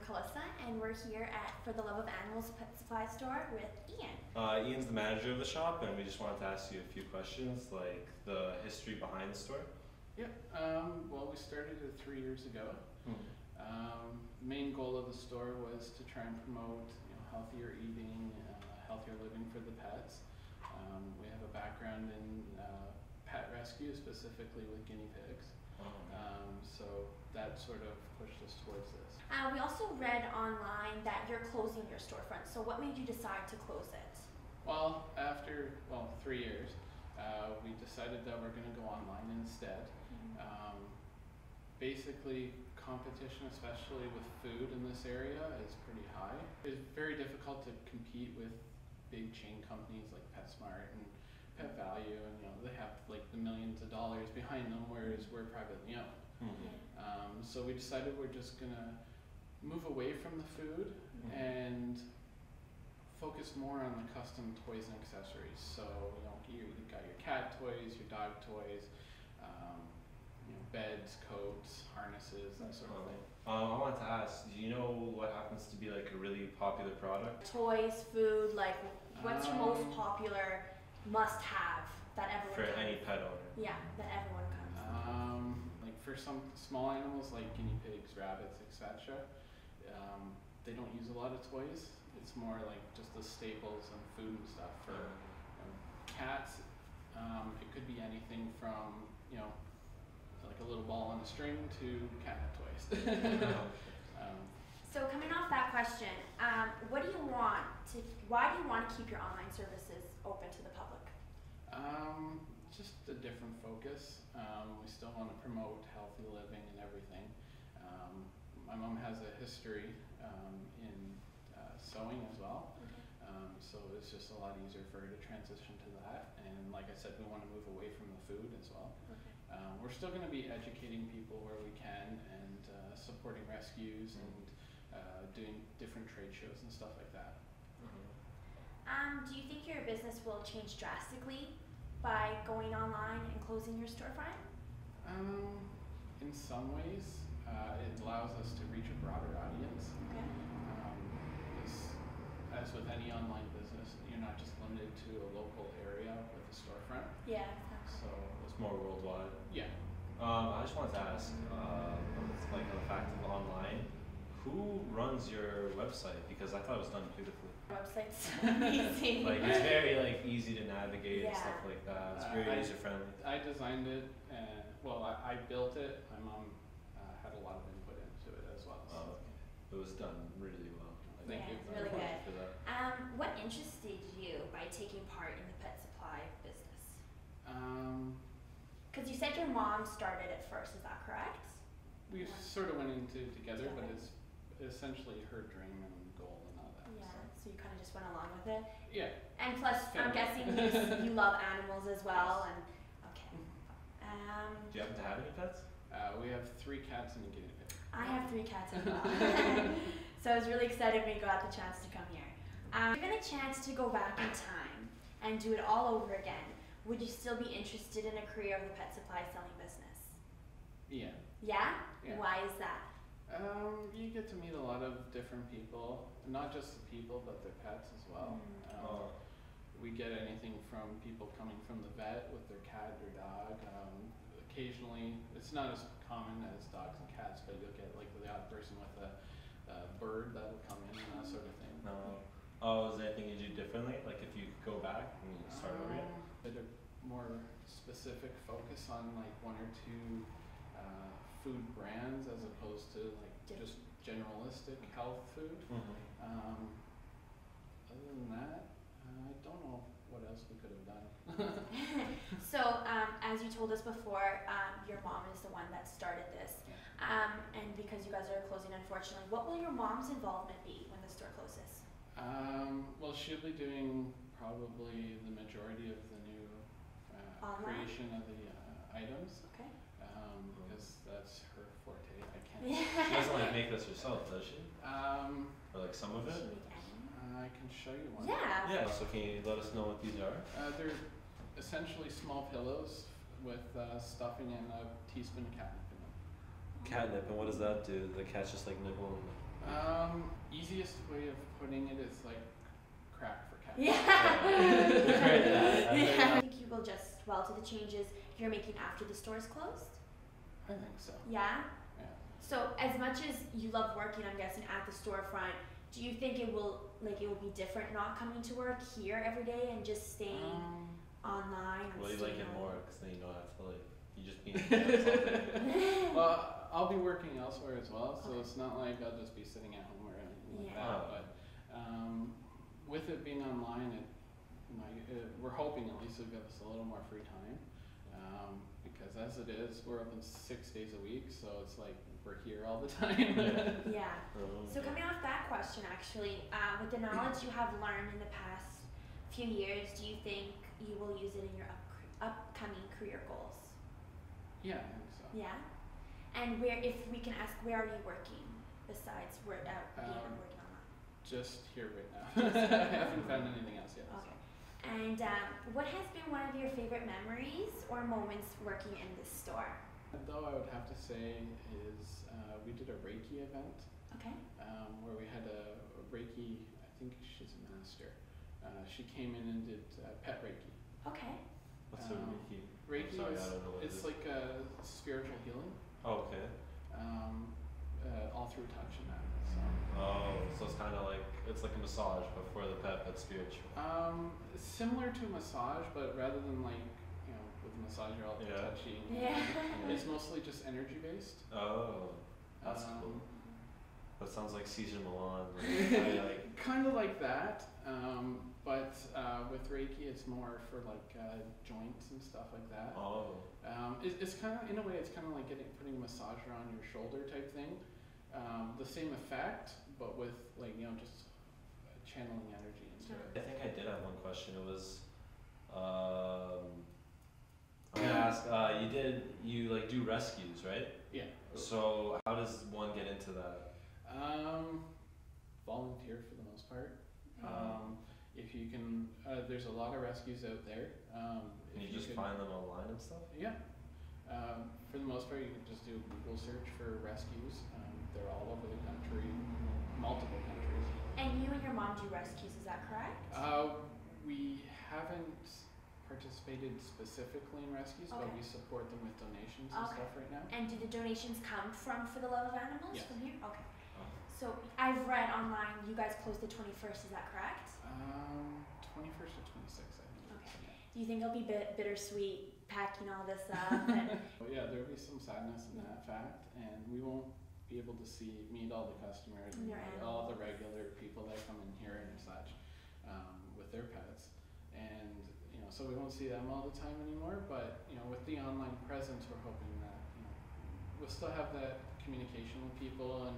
Calissa, and we're here at For the Love of Animals Pet Supply Store with Ian. Ian's the manager of the shop, and we just wanted to ask you a few questions, like the history behind the store. Yeah, well, we started it 3 years ago. Main goal of the store was to try and promote healthier eating, healthier living for the pets. We have a background in pet rescue, specifically with guinea pigs. So that sort of pushed us towards this. We also read online that you're closing your storefront, so what made you decide to close it? Well, after 3 years, we decided that we're going to go online instead. Basically, competition, especially with food in this area, is pretty high. It's very difficult to compete with big chain companies like PetSmart and Pet Value, and they have like the millions of dollars behind them, whereas we're privately owned. So we decided we're just gonna move away from the food and focus more on the custom toys and accessories. So you've got your cat toys, your dog toys, beds, coats, harnesses, that sort of thing. I wanted to ask, do you know what happens to be like a really popular product? Toys, food, like what's your most popular must-have that everyone For comes? any pet owner? Yeah, that everyone comes. Like for some small animals like guinea pigs, rabbits, etc., they don't use a lot of toys. It's more like just the staples and food and stuff. For cats, it could be anything from like a little ball on a string to catnip toys. So coming off that question, why do you want to keep your online services open to the public? Just a different focus. We still want to promote healthy living and everything. My mom has a history in sewing as well, so it's just a lot easier for her to transition to that. And like I said, we want to move away from the food as well. We're still going to be educating people where we can, and supporting rescues and doing different trade shows and stuff like that. Do you think your business will change drastically by going online and closing your storefront? In some ways, it allows us to reach a broader audience. Okay. As with any online business, you're not just limited to a local area with a storefront. Yeah, exactly. So It's more worldwide. yeah. I just wanted to ask, like on the fact of online, who runs your website? Because I thought it was done beautifully. Website's amazing. Like it's very like easy to navigate and Yeah. stuff like that. It's very user friendly. I designed it, and I built it. My mom had a lot of input into it as well. So. It was done really well. Thank Yeah, you. it's really good. For that. What interested you by taking part in the pet supply business? Because you said your mom started it first, is that correct? We sort of went into it together, but Together. it's essentially her dream and goal and all that. Yeah, so you kind of just went along with it. Yeah. And plus, I'm Family. guessing you love animals as well, and okay. Do you happen to have any pets? We have 3 cats and a guinea pig. I have 3 cats as well. So I was really excited when you got the chance to come here. Given a chance to go back in time and do it all over again, would you still be interested in a career of the pet supply selling business? Yeah. Yeah? Yeah. Why is that? You get to meet a lot of different people, not just the people, but their pets as well. We get anything from people coming from the vet with their cat or dog. Occasionally, it's not as common as dogs and cats, but you'll get like the odd person with a bird that will come in and that sort of thing. No. Is there anything you do differently? Like if you could go back and start over again? Bit of more specific focus on like 1 or 2 food brands as opposed to like just generalistic health food. Other than that, I don't know what else we could have done. So, as you told us before, your mom is the one that started this. And because you guys are closing, unfortunately, what will your mom's involvement be when the store closes? Well, she'll be doing probably the majority of the new Online? creation of the items, Okay. because that's her forte. I can't. She doesn't like make this herself, does she? Or like some of Does it? she make any? I can show you one. Yeah. Yeah, so can you let us know what these are? They're essentially small pillows with stuffing and a teaspoon of catnip in them. Catnip, and what does that do? The cats just like nibble and Easiest way of putting it is like crack for cat. Yeah. Yeah. Yeah. I think you will adjust well to the changes you're making after the store is closed. I think so. Yeah. Yeah. So as much as you love working, I'm guessing at the storefront, do you think it will be different not coming to work here every day and just staying online? And Well, you like staying it home? more because then you don't have to like you just be in the house all day. Well, I'll be working elsewhere as well, so Okay. it's not like I'll just be sitting at home or anything like Yeah. that. But with it being online, we're hoping at least it'll give us a little more free time. Because as it is, we're open 6 days a week, so it's like we're here all the time. Yeah. So coming off that question, actually, with the knowledge you have learned in the past few years, do you think you will use it in your upcoming career goals? Yeah, I think so. Yeah. And if we can ask, where are you working besides being working online? Just here right now. I haven't found anything else yet. Okay. And what has been one of your favorite memories or moments working in this store? Though I would have to say is we did a Reiki event Okay. where we had a Reiki, I think she's a master. She came in and did pet Reiki. Okay. What's a Reiki? Reiki Sorry, is I don't know what it it's is. like a spiritual healing, Oh, okay. all through touch and that. So So it's kind of like it's like a massage, but for the pet, but spiritual. similar to massage, but rather than like with a massage you're all Yeah. touchy. Yeah. It's mostly just energy based. Oh, that's Um, cool. That sounds like Caesar Milan. Like, Kind of like that, but with Reiki it's more for like joints and stuff like that. oh, It's kind of, in a way, it's kind of like putting a massager on your shoulder type thing. The same effect, but with like just channeling energy into I it. think I did have one question. It was, I'm gonna ask. You like do rescues, right? Yeah. So how does one get into that? Volunteer for the most part. If you can, there's a lot of rescues out there. Can If you just could- find them online and stuff? Yeah. For the most part, you can just do a Google search for rescues. They're all over the country, multiple countries. And you and your mom do rescues, is that correct? We haven't participated specifically in rescues, but Okay. we support them with donations and Okay. stuff right now. And do the donations come from For the Love of Animals Yes. from here? Okay. Oh. So I've read online you guys close the 21st, is that correct? 21st or 26th, I think. Okay. Do you think it'll be bittersweet packing all this up? And But yeah, there'll be some sadness in that fact, and we won't be able to meet all the customers and Your all the animals. regular people that come in here and such with their pets, and so we won't see them all the time anymore. But with the online presence, we're hoping that we'll still have that communication with people, and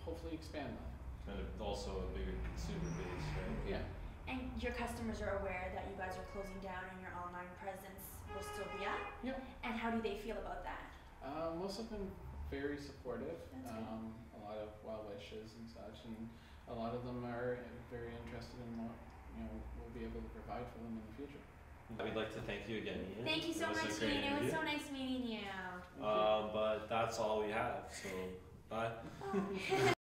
hopefully expand that. Kind of also a bigger consumer base, right? Yeah. And your customers are aware that you guys are closing down and your online presence will still be up? Yep. And how do they feel about that? Most have been very supportive. That's good. A lot of well wishes and such, and a lot of them are very interested in what we'll be able to provide for them in the future. We'd like to thank you again, Ian. Thank you so It was a much, great Ian. It was interview. so nice meeting you. Thank you. But that's all we have. So bye. Bye.